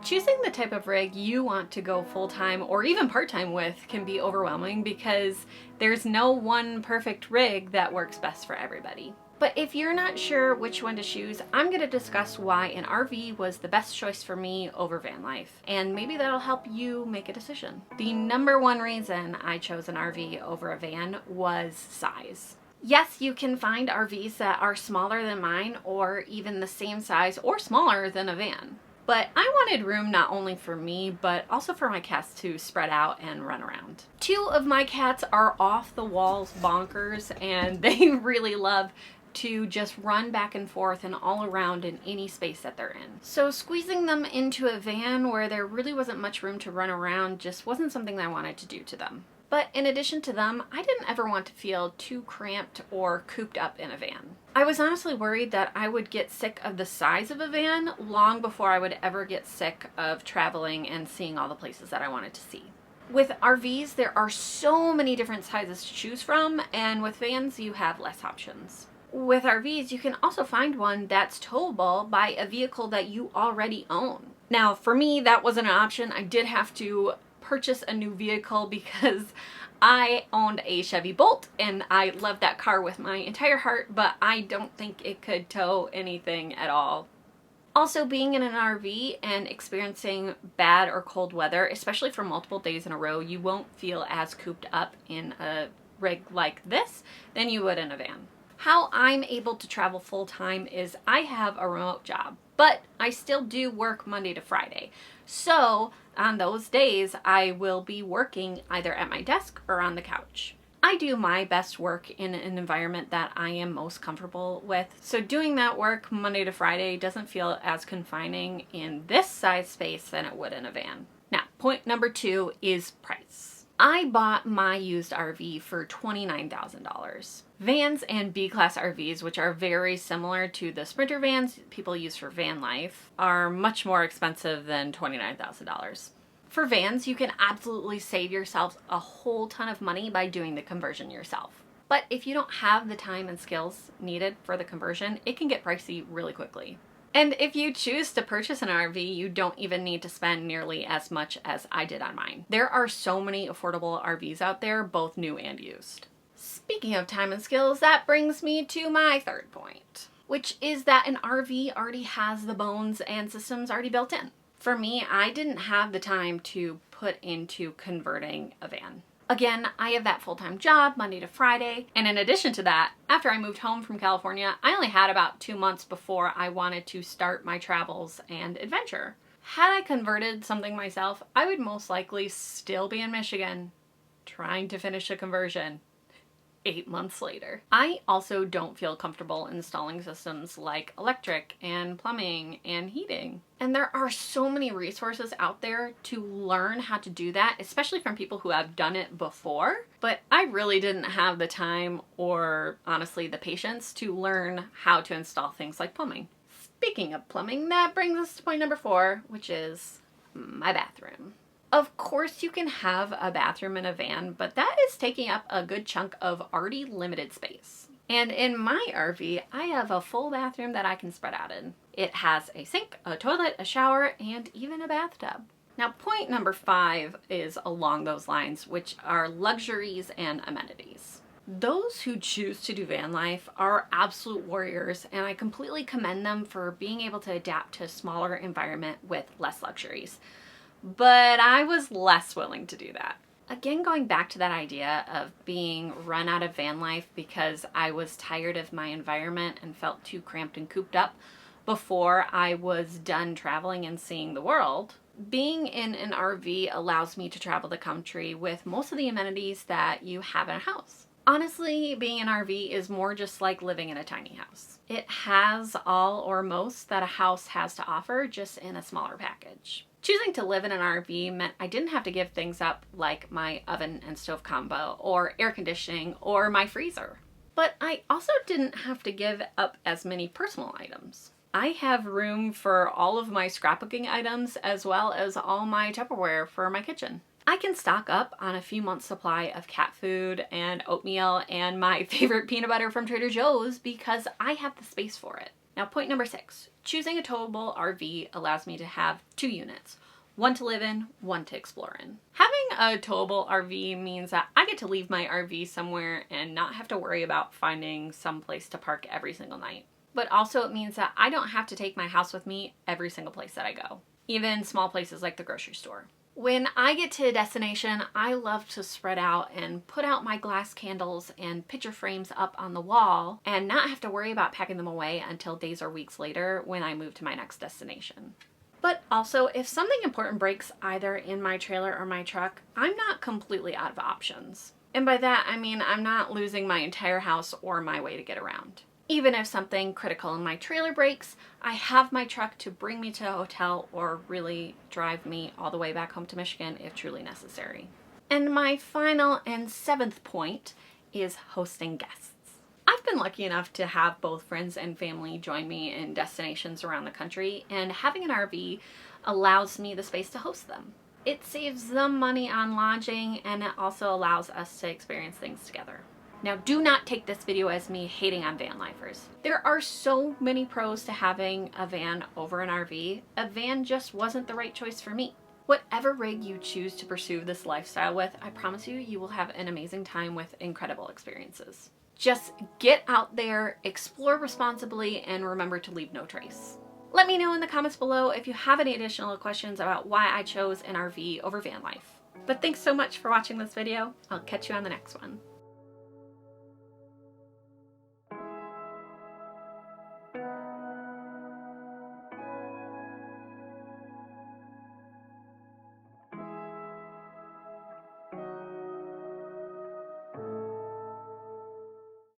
Choosing the type of rig you want to go full-time or even part-time with can be overwhelming because there's no one perfect rig that works best for everybody. But if you're not sure which one to choose, I'm going to discuss why an RV was the best choice for me over van life, and maybe that'll help you make a decision. The number one reason I chose an RV over a van was size. Yes, you can find RVs that are smaller than mine or even the same size or smaller than a van. But I wanted room not only for me, but also for my cats to spread out and run around. Two of my cats are off the walls bonkers, and they really love to just run back and forth and all around in any space that they're in. So squeezing them into a van where there really wasn't much room to run around just wasn't something that I wanted to do to them. But in addition to them, I didn't ever want to feel too cramped or cooped up in a van. I was honestly worried that I would get sick of the size of a van long before I would ever get sick of traveling and seeing all the places that I wanted to see. With RVs, there are so many different sizes to choose from, and with vans, you have less options. With RVs, you can also find one that's towable by a vehicle that you already own. Now, for me, that wasn't an option. I did have to purchase a new vehicle because I owned a Chevy Bolt and I loved that car with my entire heart, but I don't think it could tow anything at all. Also, being in an RV and experiencing bad or cold weather, especially for multiple days in a row, you won't feel as cooped up in a rig like this than you would in a van. How I'm able to travel full-time is I have a remote job, but I still do work Monday to Friday. So on those days, I will be working either at my desk or on the couch. I do my best work in an environment that I am most comfortable with. So doing that work Monday to Friday doesn't feel as confining in this size space than it would in a van. Now, point number 2 is price. I bought my used RV for $29,000. Vans and B-class RVs, which are very similar to the Sprinter vans people use for Vanlife, are much more expensive than $29,000. For vans, you can absolutely save yourself a whole ton of money by doing the conversion yourself. But if you don't have the time and skills needed for the conversion, it can get pricey really quickly. And if you choose to purchase an RV, you don't even need to spend nearly as much as I did on mine. There are so many affordable RVs out there, both new and used. Speaking of time and skills, that brings me to my third point, which is that an RV already has the bones and systems already built in. For me, I didn't have the time to put into converting a van. Again, I have that full-time job Monday to Friday, and in addition to that, after I moved home from California, I only had about 2 months before I wanted to start my travels and adventure. Had I converted something myself, I would most likely still be in Michigan trying to finish a conversion 8 months later. I also don't feel comfortable installing systems like electric and plumbing and heating. And there are so many resources out there to learn how to do that, especially from people who have done it before. But I really didn't have the time or honestly the patience to learn how to install things like plumbing. Speaking of plumbing, that brings us to point number 4, which is my bathroom. Of course you can have a bathroom in a van, but that is taking up a good chunk of already limited space. And in my RV, I have a full bathroom that I can spread out in. It has a sink, a toilet, a shower, and even a bathtub. Now, point number 5 is along those lines, which are luxuries and amenities. Those who choose to do van life are absolute warriors, and I completely commend them for being able to adapt to a smaller environment with less luxuries. But I was less willing to do that. Again, going back to that idea of being run out of van life because I was tired of my environment and felt too cramped and cooped up before I was done traveling and seeing the world. Being in an RV allows me to travel the country with most of the amenities that you have in a house. Honestly, being an RV is more just like living in a tiny house. It has all or most that a house has to offer, just in a smaller package. Choosing to live in an RV meant I didn't have to give things up like my oven and stove combo, or air conditioning, or my freezer. But I also didn't have to give up as many personal items. I have room for all of my scrapbooking items as well as all my Tupperware for my kitchen. I can stock up on a few months' supply of cat food and oatmeal and my favorite peanut butter from Trader Joe's because I have the space for it. Now, point number 6, choosing a towable RV allows me to have 2 units. One to live in, one to explore in. Having a towable RV means that I get to leave my RV somewhere and not have to worry about finding some place to park every single night. But also it means that I don't have to take my house with me every single place that I go, even small places like the grocery store. When I get to a destination, I love to spread out and put out my glass candles and picture frames up on the wall and not have to worry about packing them away until days or weeks later when I move to my next destination. But also, if something important breaks either in my trailer or my truck, I'm not completely out of options. And by that, I mean I'm not losing my entire house or my way to get around. Even if something critical in my trailer breaks, I have my truck to bring me to a hotel or really drive me all the way back home to Michigan if truly necessary. And my final and 7th point is hosting guests. I've been lucky enough to have both friends and family join me in destinations around the country, and having an RV allows me the space to host them. It saves them money on lodging, and it also allows us to experience things together. Now, do not take this video as me hating on van lifers. There are so many pros to having a van over an RV. A van just wasn't the right choice for me. Whatever rig you choose to pursue this lifestyle with, I promise you, you will have an amazing time with incredible experiences. Just get out there, explore responsibly, and remember to leave no trace. Let me know in the comments below if you have any additional questions about why I chose an RV over van life. But thanks so much for watching this video. I'll catch you on the next one.